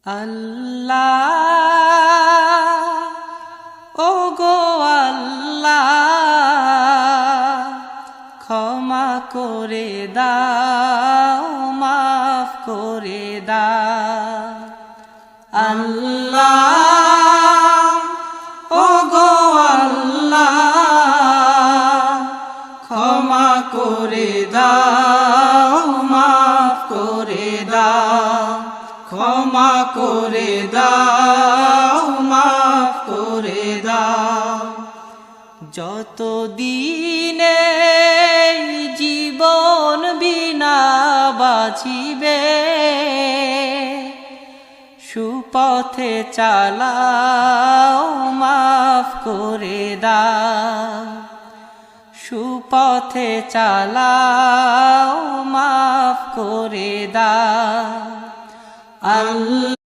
আল্লাহ ওগো আল্লাহ ক্ষমা করে দাও মাফ করে দাও আল্লাহ ওগো আল্লাহ ক্ষমা করে দাও মাফ করে দাও ক্ষমা করে দাও মাফ করে দাও যত দিনে জীবন বিনা বাঁচিবে সুপথে চালাও মাফ করে দাও সুপথে চালাও মাফ করে দাও আল্লাহ